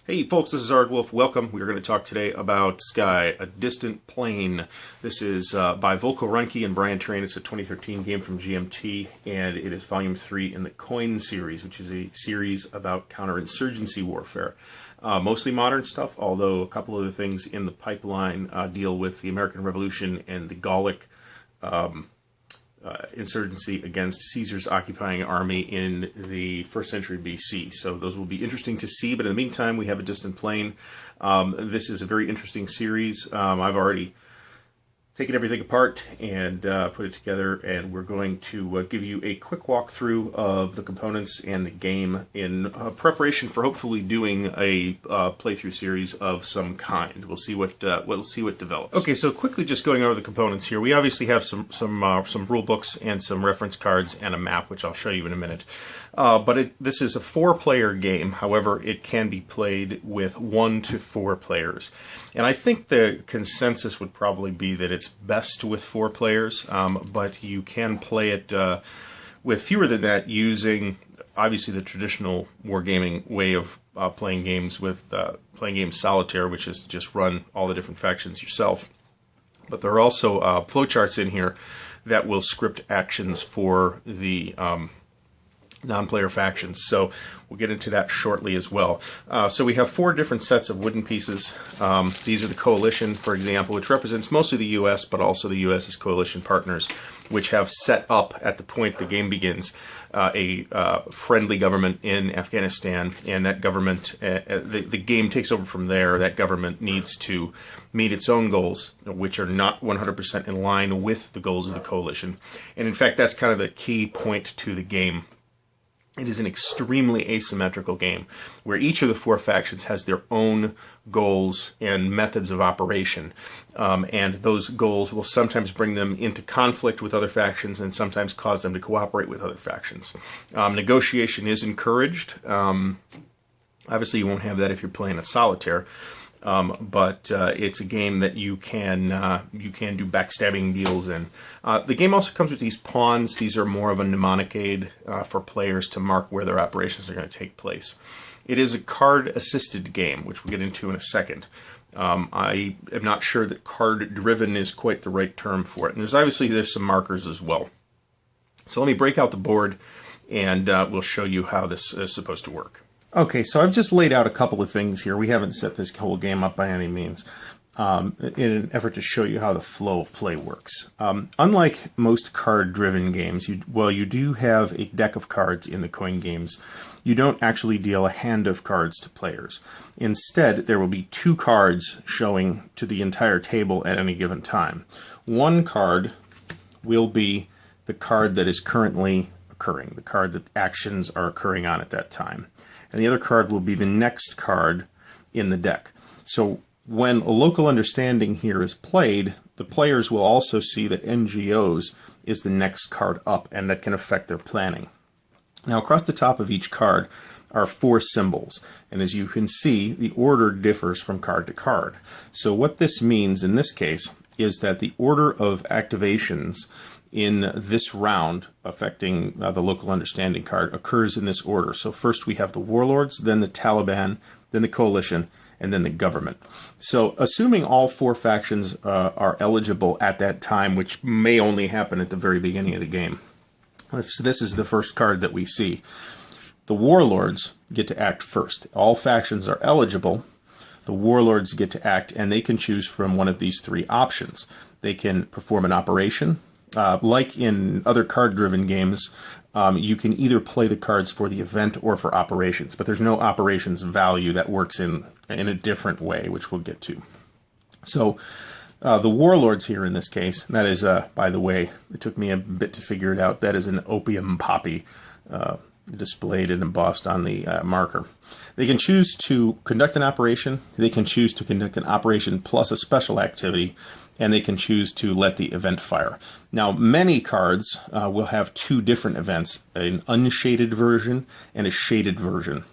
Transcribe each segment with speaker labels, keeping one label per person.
Speaker 1: Hey folks, this is Ardwulf. Welcome. We're going to talk today about Sky, A Distant Plane. This is by Volko Ruhnke and Brian Train. It's a 2013 game from GMT, and it is Volume 3 in the Coin series, which is a series about counterinsurgency warfare. Mostly modern stuff, although a couple of the things in the pipeline deal with the American Revolution and the Gallic insurgency against Caesar's occupying army in the 1st century BC. So those will be interesting to see, but in the meantime we have A Distant Plane. This is a very interesting series. I've already taken everything apart and put it together, and we're going to give you a quick walkthrough of the components and the game in preparation for hopefully doing a playthrough series of some kind. We'll see what develops. Okay, so quickly just going over the components here. We obviously have some rule books and some reference cards and a map, which I'll show you in a minute. But this is a 4-player game. However, it can be played with 1 to 4 players. And I think the consensus would probably be that it's best with 4 players, but you can play it with fewer than that using, obviously, the traditional wargaming way of playing games with solitaire, which is to just run all the different factions yourself. But there are also flowcharts in here that will script actions for the non-player factions, so we'll get into that shortly as well. So we have 4 different sets of wooden pieces. These are the coalition, for example, which represents mostly the U.S., but also the U.S.'s coalition partners, which have set up at the point the game begins a friendly government in Afghanistan, and that government, the game takes over from there. That government needs to meet its own goals, which are not 100% in line with the goals of the coalition. And in fact, that's kind of the key point to the game. It is an extremely asymmetrical game where each of the 4 factions has their own goals and methods of operation. And those goals will sometimes bring them into conflict with other factions and sometimes cause them to cooperate with other factions. Negotiation is encouraged. Obviously, you won't have that if you're playing a solitaire. But it's a game that you can do backstabbing deals in. The game also comes with these pawns. These are more of a mnemonic aid for players to mark where their operations are going to take place. It is a card-assisted game, which we'll get into in a second. I am not sure that card-driven is quite the right term for it. And there's some markers as well. So let me break out the board, and we'll show you how this is supposed to work. Okay, so I've just laid out a couple of things here. We haven't set this whole game up by any means, in an effort to show you how the flow of play works. Unlike most card-driven games, you do have a deck of cards in the coin games. You don't actually deal a hand of cards to players. Instead, there will be 2 cards showing to the entire table at any given time. One card will be the card that is currently occurring, the card that actions are occurring on at that time. And the other card will be the next card in the deck. So when a local understanding here is played, the players will also see that NGOs is the next card up, and that can affect their planning. Now, across the top of each card are 4 symbols, and as you can see, the order differs from card to card. So what this means in this case is that the order of activations in this round affecting the local understanding card occurs in this order. So first we have the warlords, then the Taliban, then the coalition, and then the government. So assuming all 4 factions are eligible at that time, which may only happen at the very beginning of the game. So this is the first card that we see. The warlords get to act first. All factions are eligible. The warlords get to act, and they can choose from one of these 3 options. They can perform an operation. Like in other card-driven games, you can either play the cards for the event or for operations, but there's no operations value. That works in a different way, which we'll get to. So the warlords here in this case, that is, by the way, it took me a bit to figure it out, that is an opium poppy displayed and embossed on the marker. They can choose to conduct an operation, they can choose to conduct an operation plus a special activity, and they can choose to let the event fire. Now, many cards will have 2 different events, an unshaded version and a shaded version.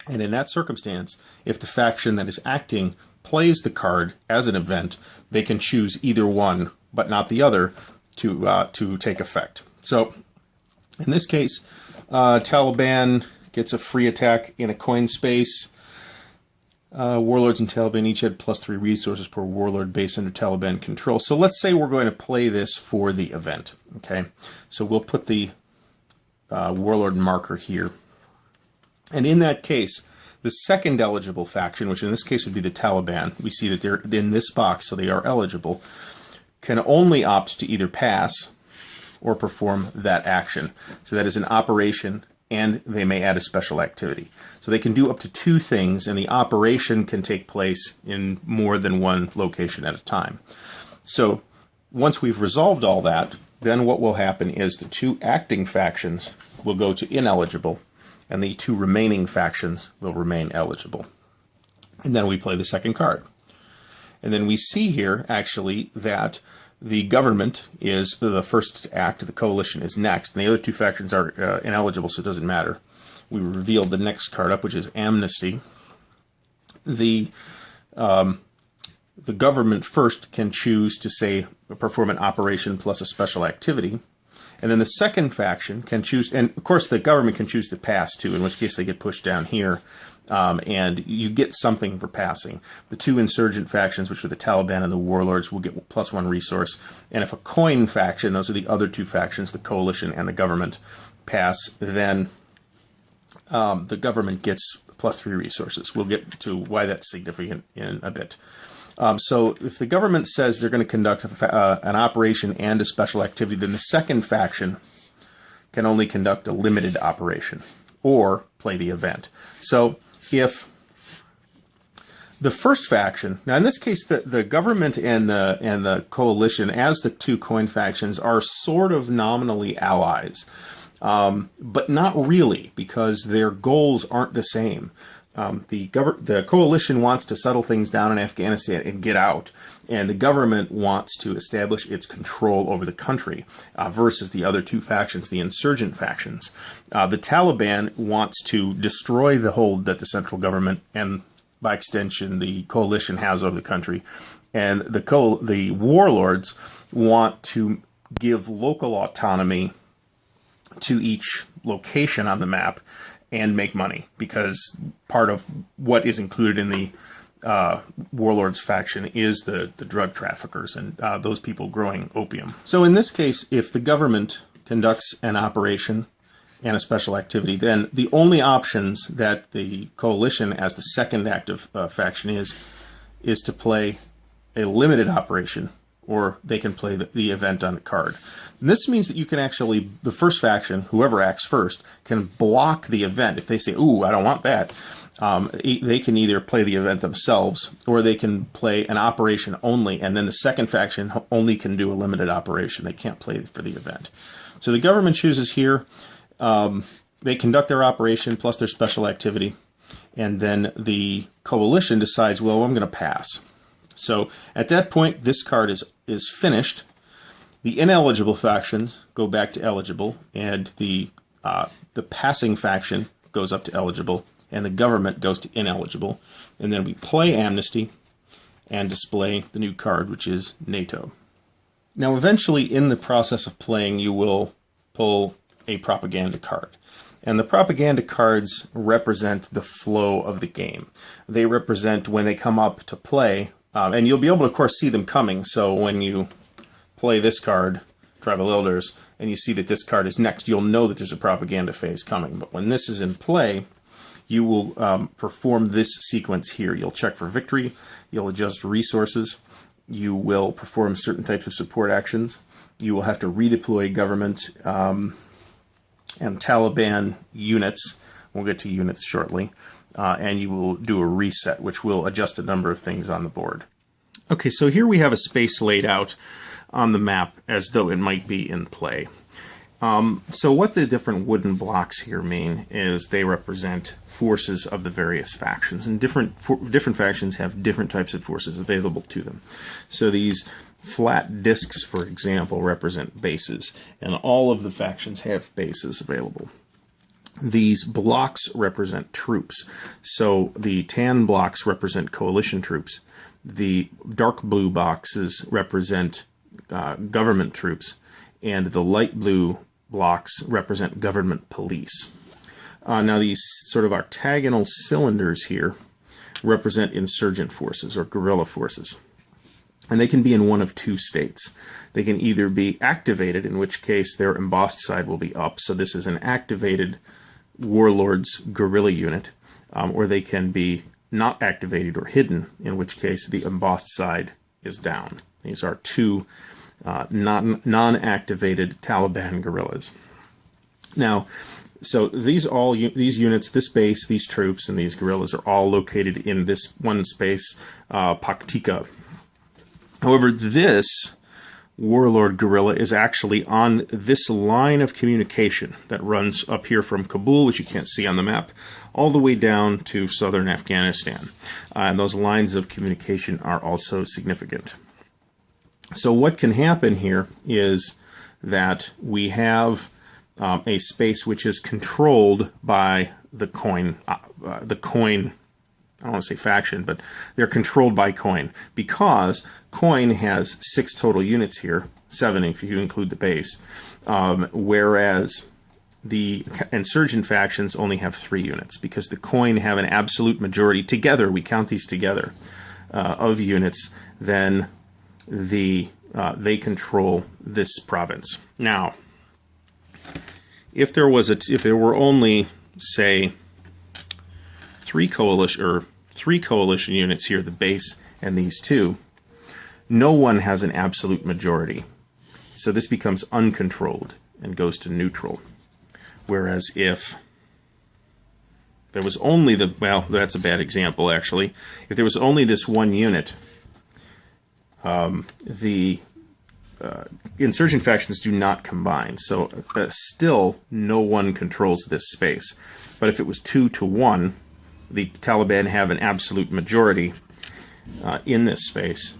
Speaker 1: And in that circumstance, if the faction that is acting plays the card as an event, they can choose either one, but not the other, to take effect. So, in this case, Taliban gets a free attack in a coin space. Warlords and Taliban each had +3 resources per warlord based under Taliban control. So let's say we're going to play this for the event. Okay, so we'll put the warlord marker here. And in that case, the second eligible faction, which in this case would be the Taliban, we see that they're in this box, so they are eligible, can only opt to either pass or perform that action. So that is an operation, and they may add a special activity. So they can do up to 2 things, and the operation can take place in more than one location at a time. So once we've resolved all that, then what will happen is the 2 acting factions will go to ineligible, and the 2 remaining factions will remain eligible. And then we play the second card. And then we see here, actually, that the government is the first to act, the coalition is next, and the other 2 factions are ineligible, so it doesn't matter. We revealed the next card up, which is amnesty. The government first can choose to, say, perform an operation plus a special activity. And then the second faction can choose, and of course the government can choose to pass too, in which case they get pushed down here, and you get something for passing. The 2 insurgent factions, which are the Taliban and the warlords, will get +1 resource. And if a coin faction, those are the other 2 factions, the coalition and the government, pass, then the government gets +3 resources. We'll get to why that's significant in a bit. So if the government says they're going to conduct an operation and a special activity, then the second faction can only conduct a limited operation or play the event. So if the first faction, now in this case the government and the coalition as the 2 coin factions are sort of nominally allies, but not really, because their goals aren't the same. The coalition wants to settle things down in Afghanistan and get out, and the government wants to establish its control over the country, versus the other 2 factions, the insurgent factions. The Taliban wants to destroy the hold that the central government and, by extension, the coalition has over the country, and the warlords want to give local autonomy to each location on the map and make money, because part of what is included in the warlords faction is the drug traffickers and those people growing opium. So in this case, if the government conducts an operation and a special activity, then the only options that the coalition as the second active faction is to play a limited operation, or they can play the event on the card. And this means that you can actually, the first faction, whoever acts first, can block the event. If they say, ooh, I don't want that, they can either play the event themselves, or they can play an operation only, and then the second faction only can do a limited operation. They can't play for the event. So the government chooses here, they conduct their operation plus their special activity, and then the coalition decides, well, I'm going to pass. So at that point, this card is finished. The ineligible factions go back to eligible, and the passing faction goes up to eligible, and the government goes to ineligible. And then we play amnesty and display the new card, which is NATO. Now, eventually, in the process of playing, you will pull a propaganda card. And the propaganda cards represent the flow of the game. They represent when they come up to play. And you'll be able to, of course, see them coming. So when you play this card, Tribal Elders, and you see that this card is next, you'll know that there's a propaganda phase coming. But when this is in play, you will perform this sequence here. You'll check for victory, you'll adjust resources, you will perform certain types of support actions, you will have to redeploy government and Taliban units. We'll get to units shortly. And you will do a reset, which will adjust a number of things on the board. Okay, so here we have a space laid out on the map as though it might be in play. So what the different wooden blocks here mean is they represent forces of the various factions, and different factions have different types of forces available to them. So these flat discs, for example, represent bases, and all of the factions have bases available. These blocks represent troops. So the tan blocks represent coalition troops. The dark blue boxes represent government troops. And the light blue blocks represent government police. Now these sort of octagonal cylinders here represent insurgent forces or guerrilla forces. And they can be in one of two states. They can either be activated, in which case their embossed side will be up, so this is an activated warlord's guerrilla unit, or they can be not activated or hidden, in which case the embossed side is down. These are two non-activated Taliban guerrillas. Now, so these units, this base, these troops, and these guerrillas are all located in this one space, Paktika. However, this warlord guerrilla is actually on this line of communication that runs up here from Kabul, which you can't see on the map, all the way down to southern Afghanistan. And those lines of communication are also significant. So what can happen here is that we have a space which is controlled by the coin, I don't want to say faction, but they're controlled by coin, because coin has 6 total units here, 7 if you include the base, whereas the insurgent factions only have 3 units, because the coin have an absolute majority together, we count these together, of units, then they control this province. Now, if there were only, say, three coalition units here, the base and these 2, no one has an absolute majority. So this becomes uncontrolled and goes to neutral. Whereas if there was only well, that's a bad example actually. If there was only this one unit, the insurgent factions do not combine. So still no one controls this space. But if it was 2 to 1, the Taliban have an absolute majority in this space,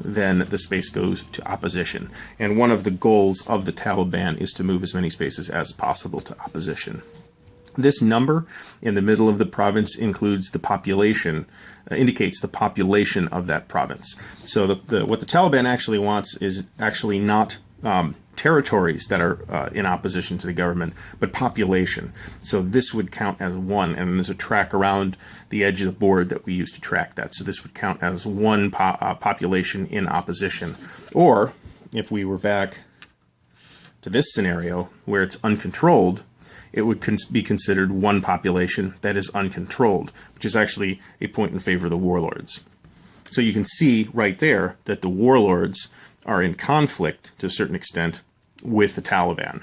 Speaker 1: then the space goes to opposition. And one of the goals of the Taliban is to move as many spaces as possible to opposition. This number in the middle of the province includes the population, indicates the population of that province. So what the Taliban actually wants is actually not territories that are in opposition to the government, but population. So this would count as 1, and there's a track around the edge of the board that we use to track that. So this would count as 1 population in opposition. Or, if we were back to this scenario, where it's uncontrolled, it would be considered 1 population that is uncontrolled, which is actually a point in favor of the warlords. So you can see right there that the warlords are in conflict to a certain extent with the Taliban,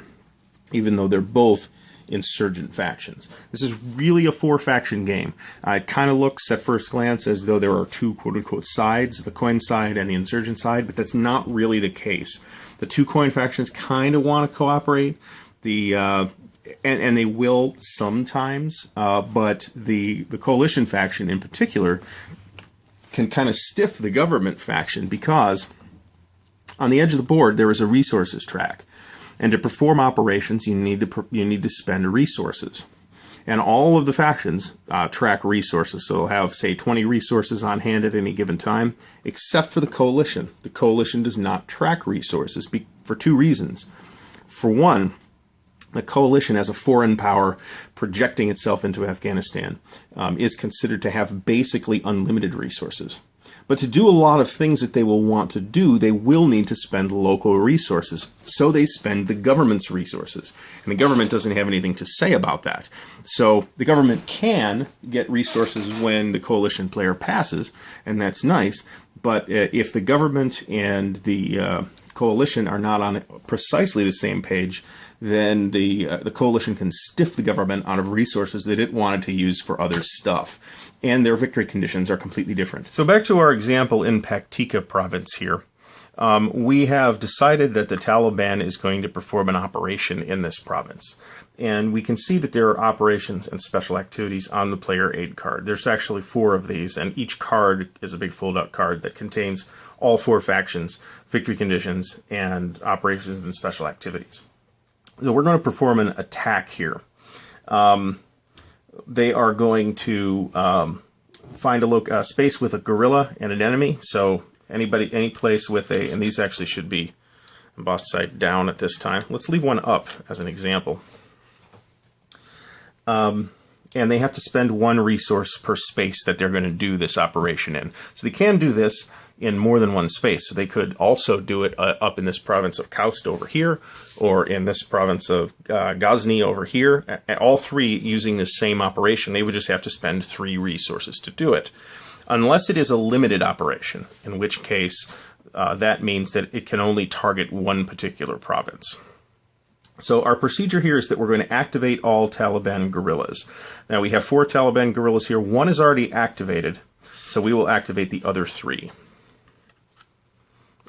Speaker 1: even though they're both insurgent factions. This is really a 4-faction game. It kind of looks at first glance as though there are 2 quote-unquote sides, the coin side and the insurgent side, but that's not really the case. The 2 coin factions kind of want to cooperate, and they will sometimes, but the coalition faction in particular can kind of stiff the government faction, because on the edge of the board there is a resources track, and to perform operations you need to spend resources, and all of the factions track resources. So they'll have, say, 20 resources on hand at any given time, except for the coalition. The coalition does not track resources for 2 reasons. For one, the coalition, as a foreign power projecting itself into Afghanistan, is considered to have basically unlimited resources. But to do a lot of things that they will want to do, they will need to spend local resources. So they spend the government's resources. And the government doesn't have anything to say about that. So the government can get resources when the coalition player passes, and that's nice. But if the government and the coalition are not on precisely the same page, then the coalition can stiff the government out of resources that it wanted to use for other stuff. And their victory conditions are completely different. So back to our example in Paktika province here. We have decided that the Taliban is going to perform an operation in this province. And we can see that there are operations and special activities on the player aid card. There's actually 4 of these, and each card is a big fold-out card that contains all 4 factions, victory conditions, and operations and special activities. So we're going to perform an attack here. They are going to find a space with a guerrilla and an enemy. So any place with and these actually should be embossed side down at this time. Let's leave one up as an example. and they have to spend 1 resource per space that they're going to do this operation in. So they can do this in more than 1 space. So they could also do it up in this province of Kaust over here, or in this province of Ghazni over here. All 3 using the same operation. They would just have to spend 3 resources to do it. Unless it is a limited operation, in which case that means that it can only target 1 particular province. So our procedure here is that we're going to activate all Taliban guerrillas. Now we have 4 Taliban guerrillas here. 1 is already activated, so we will activate the other 3.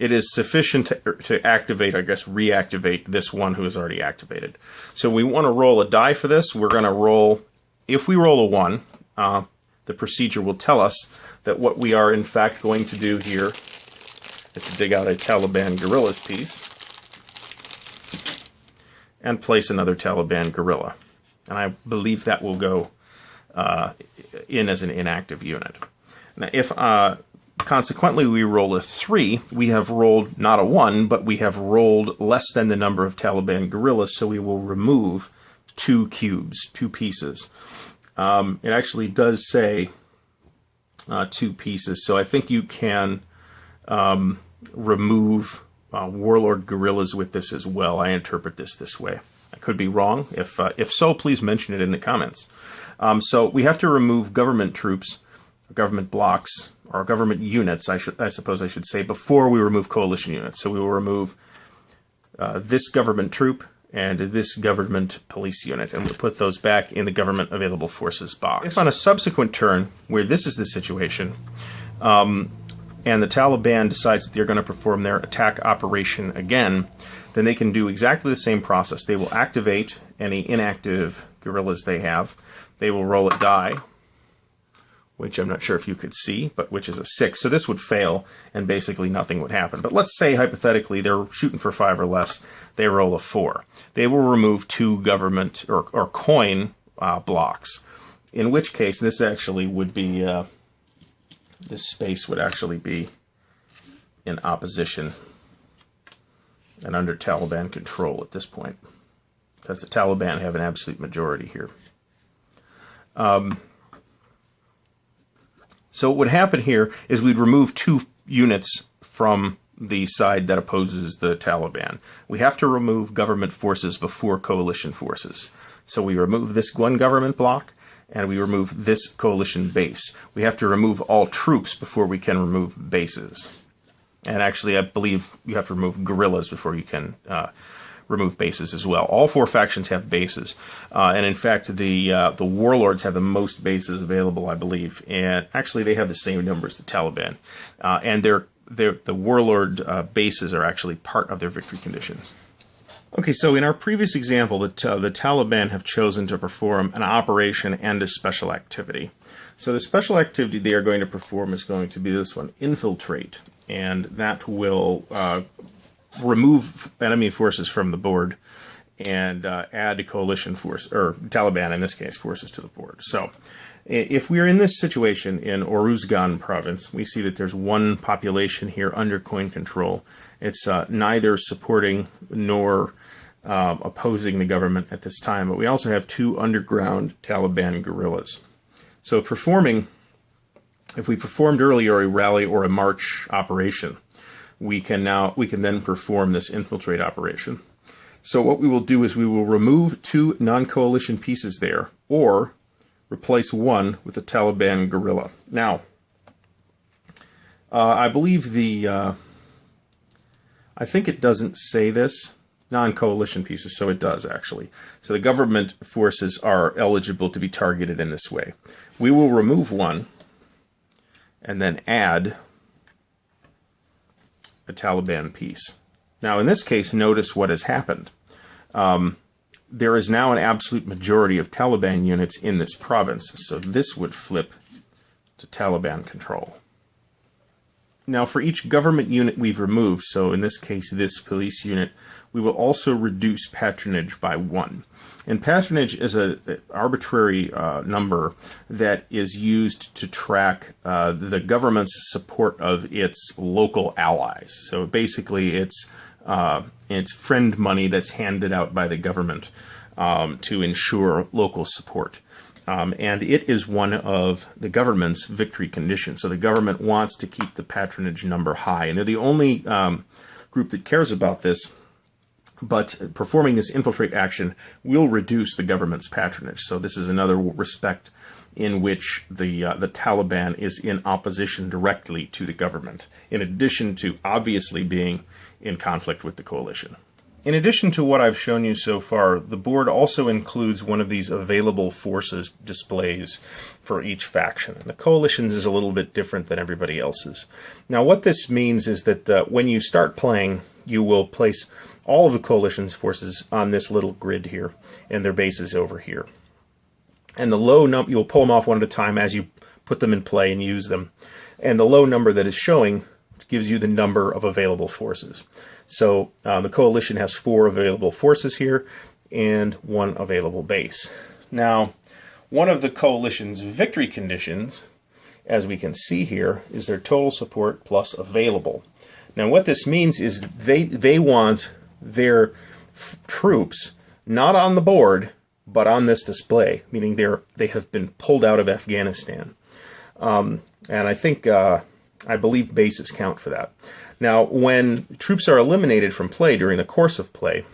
Speaker 1: It is sufficient to activate, I guess, reactivate this one who is already activated. So we want to roll a die for this. We're going to roll, if we roll a 1, the procedure will tell us that what we are in fact going to do here is to dig out a Taliban guerrillas piece and place another Taliban guerrilla. And I believe that will go in as an inactive unit. Now, if consequently we roll a 3, we have rolled not a 1, but we have rolled less than the number of Taliban guerrillas, so we will remove 2 cubes, 2 pieces. It actually does say 2 pieces, so I think you can remove warlord guerrillas with this as well. I interpret this way. I could be wrong. If so, please mention it in the comments. So we have to remove government troops, government blocks, or government units, I suppose I should say, before we remove coalition units. So we will remove this government troop and this government police unit, and we'll put those back in the government available forces box. If on a subsequent turn, where this is the situation, and the Taliban decides that they're going to perform their attack operation again, then they can do exactly the same process. They will activate any inactive guerrillas they have. They will roll a die, which I'm not sure if you could see, but which is a 6. So this would fail, and basically nothing would happen. But let's say, hypothetically, they're shooting for 5 or less. They roll a 4. They will remove 2 government or coin blocks, in which case this actually would be... this space would actually be in opposition and under Taliban control at this point, because the Taliban have an absolute majority here. So what would happen here is we'd remove 2 units from the side that opposes the Taliban. We have to remove government forces before coalition forces. So we remove this 1 government block, and we remove this coalition base. We have to remove all troops before we can remove bases. And actually, I believe you have to remove guerrillas before you can remove bases as well. All 4 factions have bases. And in fact, the warlords have the most bases available, I believe. And actually, they have the same number as the Taliban. And the warlord bases are actually part of their victory conditions. Okay, so in our previous example, the Taliban have chosen to perform an operation and a special activity. So the special activity they are going to perform is going to be this one, infiltrate, and that will remove enemy forces from the board and add coalition force, or Taliban in this case, forces to the board. So if we're in this situation in Uruzgan province, we see that there's 1 population here under coin control. It's neither supporting nor opposing the government at this time, but we also have 2 underground Taliban guerrillas. So if we performed earlier a rally or a march operation, we can then perform this infiltrate operation. So what we will do is we will remove 2 non-coalition pieces there, or replace 1 with a Taliban guerrilla. Now, I believe I think it doesn't say this, non-coalition pieces, so it does actually. So the government forces are eligible to be targeted in this way. We will remove 1 and then add a Taliban piece. Now in this case, notice what has happened. There is now an absolute majority of Taliban units in this province, so this would flip to Taliban control. Now for each government unit we've removed, so in this case this police unit, we will also reduce patronage by 1. And patronage is an arbitrary number that is used to track the government's support of its local allies. So basically it's friend money that's handed out by the government to ensure local support. and it is one of the government's victory conditions. So the government wants to keep the patronage number high, and they're the only group that cares about this. But performing this infiltrate action will reduce the government's patronage. So this is another respect in which the Taliban is in opposition directly to the government, in addition to obviously being in conflict with the coalition. In addition to what I've shown you so far, the board also includes one of these available forces displays for each faction. And the coalition's is a little bit different than everybody else's. Now what this means is that when you start playing, you will place all of the coalition's forces on this little grid here, and their bases over here. And the low number, you'll pull them off one at a time as you put them in play and use them. And the low number that is showing gives you the number of available forces. So the coalition has 4 available forces here and 1 available base. Now, one of the coalition's victory conditions, as we can see here, is their total support plus available. Now what this means is they want their troops not on the board, but on this display, meaning they have been pulled out of Afghanistan. And I believe bases count for that. Now, when troops are eliminated from play during the course of play,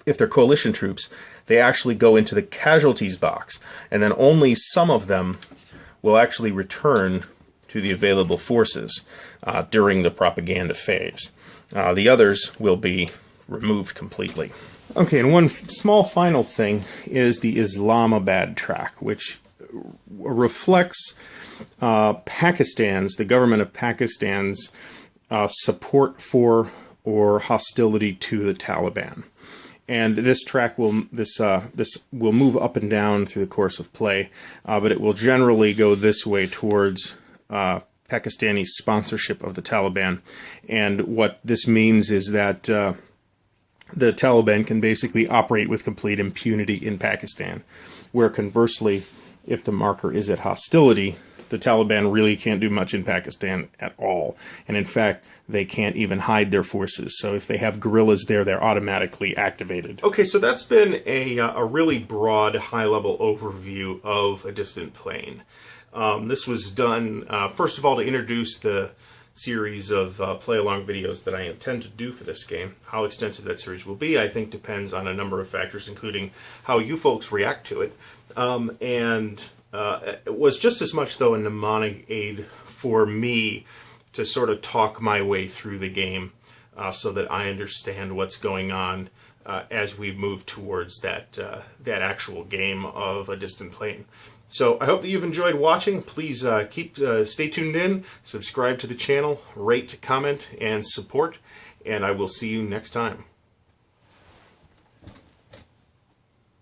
Speaker 1: if they're coalition troops, they actually go into the casualties box, and then only some of them will actually return to the available forces during the propaganda phase. The others will be removed completely. Okay, and one small final thing is the Islamabad Track, which reflects the government of Pakistan's support for or hostility to the Taliban. And this track will move up and down through the course of play, but it will generally go this way towards Pakistani sponsorship of the Taliban. And what this means is that the Taliban can basically operate with complete impunity in Pakistan, where conversely, if the marker is at hostility, the Taliban really can't do much in Pakistan at all. And in fact, they can't even hide their forces. So if they have guerrillas there, they're automatically activated. Okay, so that's been a really broad, high-level overview of A Distant Plain. This was done, first of all, to introduce the series of play-along videos that I intend to do for this game. How extensive that series will be, I think, depends on a number of factors, including how you folks react to it. It was just as much, though, a mnemonic aid for me to sort of talk my way through the game so that I understand what's going on as we move towards that actual game of A Distant Plain. So I hope that you've enjoyed watching. Please stay tuned in, subscribe to the channel, rate, comment, and support, and I will see you next time.